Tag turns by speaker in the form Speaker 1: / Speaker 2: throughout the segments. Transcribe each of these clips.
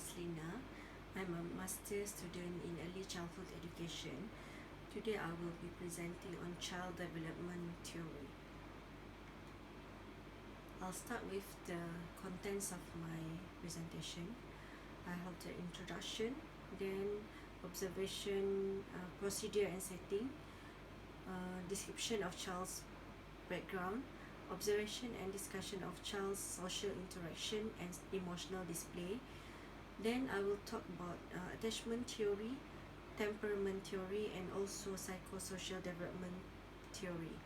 Speaker 1: Maslina. I'm a master student in early childhood education. Today I will be presenting on child development theory. I'll start with the contents of my presentation. I have the introduction, then observation, procedure and setting, description of child's background, observation and discussion of child's social interaction and emotional display. Then I will talk about attachment theory, temperament theory, and also psychosocial development theory.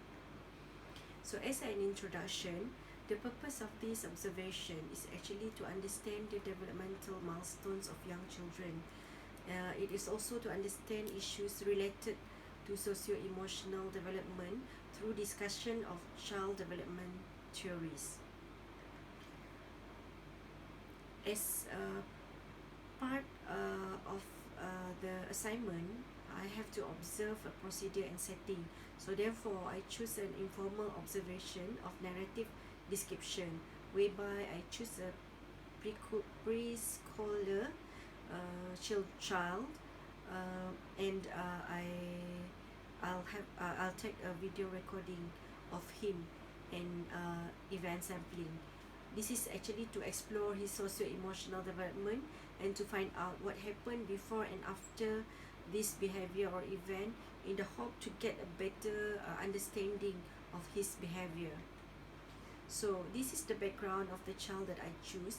Speaker 1: So as an introduction, the purpose of this observation is actually to understand the developmental milestones of young children. It is also to understand issues related to socio-emotional development through discussion of child development theories. As part of the assignment, I have to observe a procedure and setting. So therefore, I choose an informal observation of narrative description, whereby I choose a preschooler child, and I'll take a video recording of him and event sampling. This is actually to explore his socio-emotional development and to find out what happened before and after this behavior or event, in the hope to get a better understanding of his behavior. So this is the background of the child that I choose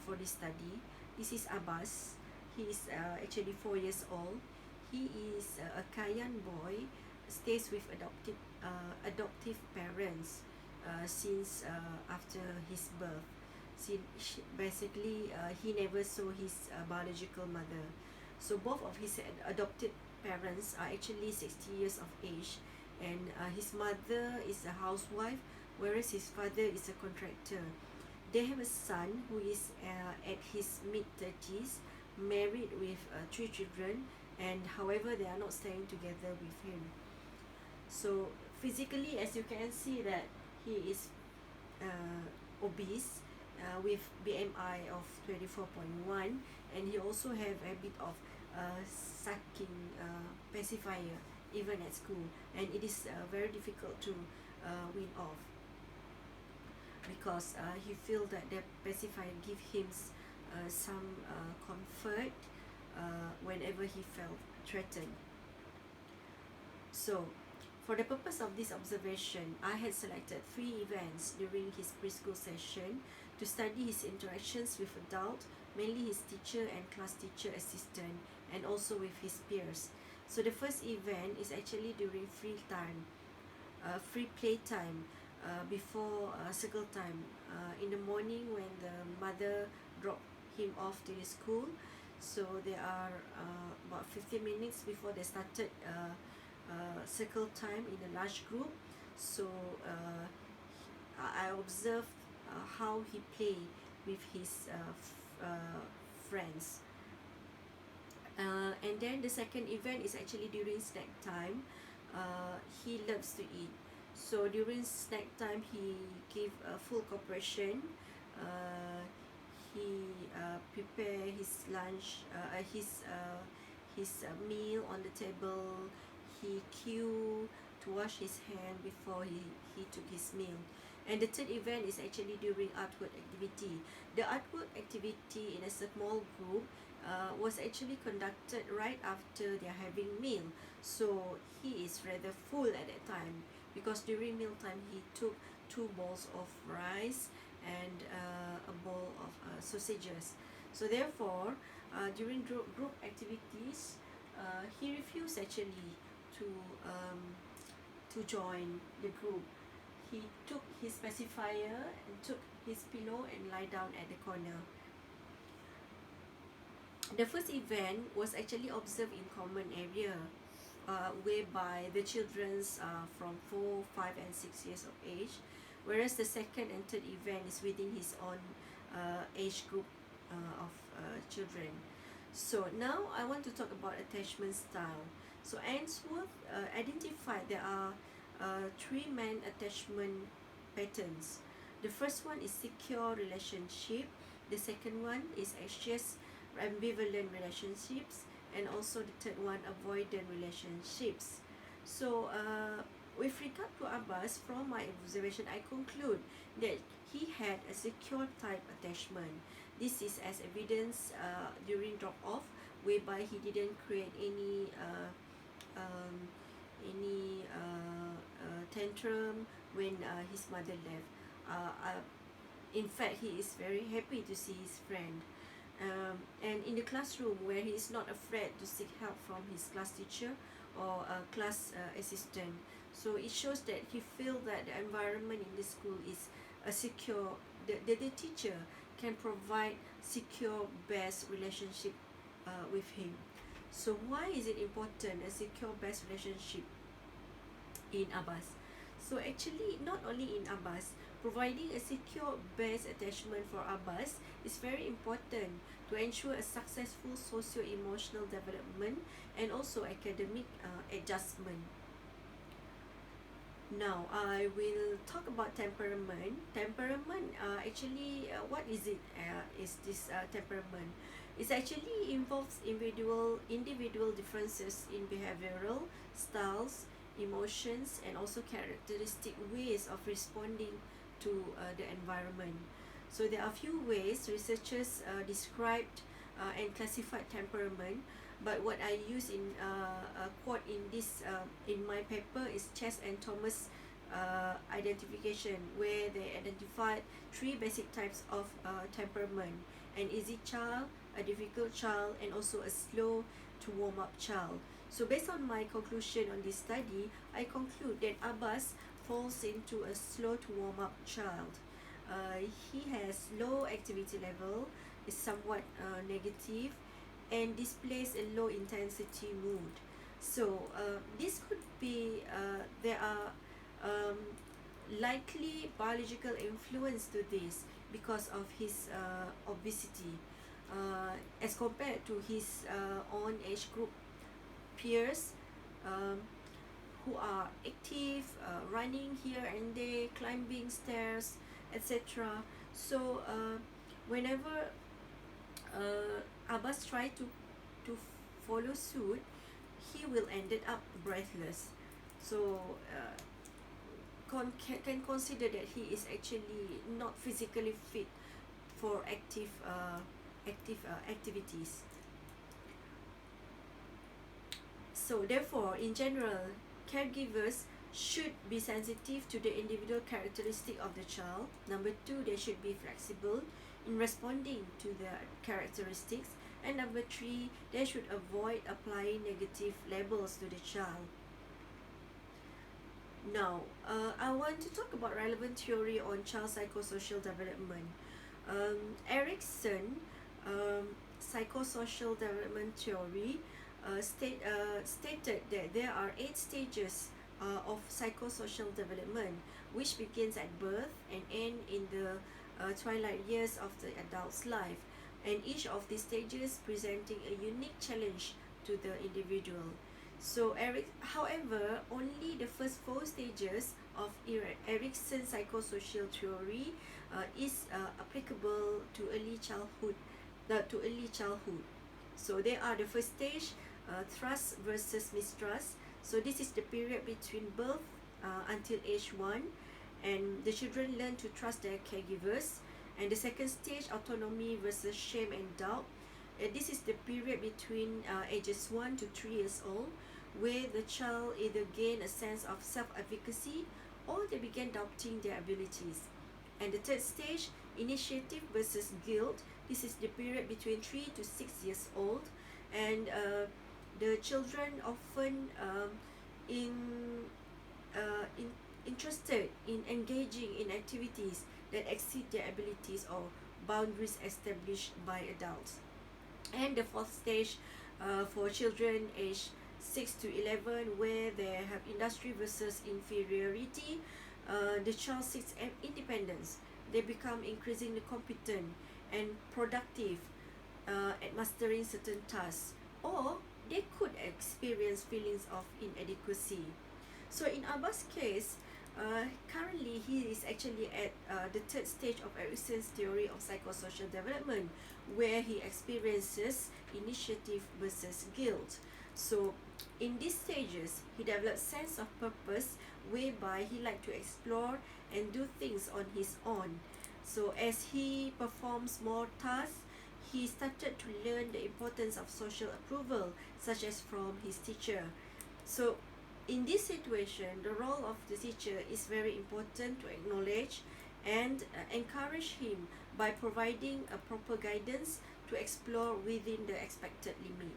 Speaker 1: for this study. This is Abbas. He is actually 4 years old. He is a Kayan boy, stays with adoptive parents since after his birth. Basically, he never saw his biological mother. So both of his adopted parents are actually 60 years of age, and his mother is a housewife, whereas his father is a contractor. They have a son who is at his mid-30s, married with 3 children, and however they are not staying together with him. So physically, as you can see, that he is obese with BMI of 24.1, and he also have a bit of sucking pacifier even at school, and it is very difficult to wean off, because he feel that the pacifier give him some comfort whenever he felt threatened. So for the purpose of this observation, I had selected 3 events during his preschool session to study his interactions with adults, mainly his teacher and class teacher assistant, and also with his peers. So the first event is actually during free play time, before circle time, in the morning when the mother dropped him off to the school. So there are about 15 minutes before they started circle time in a large group. So I observed how he play with his friends. And then the second event is actually during snack time. He loves to eat. So during snack time, he gave full cooperation. He prepare his lunch, his meal on the table. He queued to wash his hand before he took his meal. And the third event is actually during artwork activity. The artwork activity in a small group was actually conducted right after they are having meal. So he is rather full at that time, because during meal time he took 2 bowls of rice and a bowl of sausages. So therefore, during group activities, he refused actually to join the group. He took his pacifier and took his pillow and lie down at the corner. The first event was actually observed in common area, whereby the children are from 4, 5, and 6 years of age, whereas the second and third event is within his own age group of children. So now I want to talk about attachment style. So Ainsworth identified there are 3 main attachment patterns. The first one is secure relationship. The second one is anxious ambivalent relationships, and also the third one, avoidant relationships. So with regard to Abbas, from my observation, I conclude that he had a secure type attachment. This is as evidence during drop off, whereby he didn't create um, any tantrum when his mother left. In fact, he is very happy to see his friend. And in the classroom, where he is not afraid to seek help from his class teacher or class assistant. So it shows that he feels that the environment in the school is a secure, the teacher can provide secure, best relationship with him. So why is it important, a secure, best relationship in Abbas? So actually, not only in Abbas, providing a secure base attachment for Abbas is very important to ensure a successful socio-emotional development and also academic adjustment. Now, I will talk about temperament. Temperament, what is it? Is this temperament? It actually involves individual differences in behavioral styles, emotions, and also characteristic ways of responding to the environment. So there are few ways researchers described and classified temperament, but what I use in a quote in this in my paper is Chess and Thomas identification, where they identified three basic types of temperament: an easy child, a difficult child, and also a slow to warm up child. So based on my conclusion on this study, I conclude that Abbas falls into a slow to warm up child. He has low activity level, is somewhat negative, and displays a low intensity mood. So this could be there are likely biological influence to this because of his obesity, as compared to his own age group peers, who are active, running here and there, climbing stairs, etc. So whenever Abbas try to follow suit, he will ended up breathless. So can consider that he is actually not physically fit for activities. So therefore, in general, caregivers should be sensitive to the individual characteristic of the child. Number two, they should be flexible in responding to the characteristics. And number three, they should avoid applying negative labels to the child. Now, I want to talk about relevant theory on child psychosocial development. Erikson, psychosocial development theory, stated that there are 8 stages of psychosocial development, which begins at birth and end in the twilight years of the adult's life, and each of these stages presenting a unique challenge to the individual. So however, only the first 4 stages of Erikson's psychosocial theory is applicable to early childhood. So they are the first stage, trust versus mistrust. So this is the period between birth until age 1, and the children learn to trust their caregivers. And the second stage, autonomy versus shame and doubt. This is the period between ages 1 to 3 years old, where the child either gain a sense of self-efficacy or they begin doubting their abilities. And the third stage, initiative versus guilt. This is the period between 3 to 6 years old, and the children often interested in engaging in activities that exceed their abilities or boundaries established by adults. And the fourth stage, for children aged 6 to 11, where they have industry versus inferiority. The child seeks independence. They become increasingly competent and productive at mastering certain tasks, or they could experience feelings of inadequacy. So in Abbas' case, Currently, he is actually at the third stage of Erikson's theory of psychosocial development, where he experiences initiative versus guilt. So, in these stages, he develops sense of purpose, whereby he like to explore and do things on his own. So, as he performs more tasks, he started to learn the importance of social approval, such as from his teacher. So, in this situation, the role of the teacher is very important to acknowledge and encourage him by providing a proper guidance to explore within the expected limit.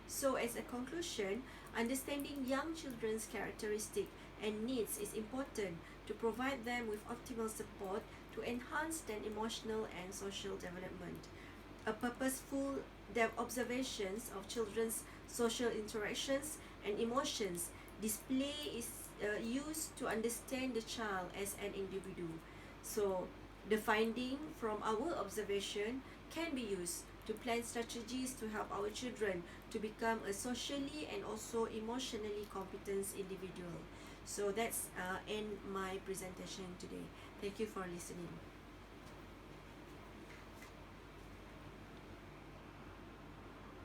Speaker 1: So, as a conclusion, understanding young children's characteristic and needs is important to provide them with optimal support to enhance their emotional and social development. A purposeful observations of children's social interactions and emotions display is used to understand the child as an individual. So, the finding from our observation can be used to plan strategies to help our children to become a socially and also emotionally competent individual. So that's end my presentation today. Thank you for listening.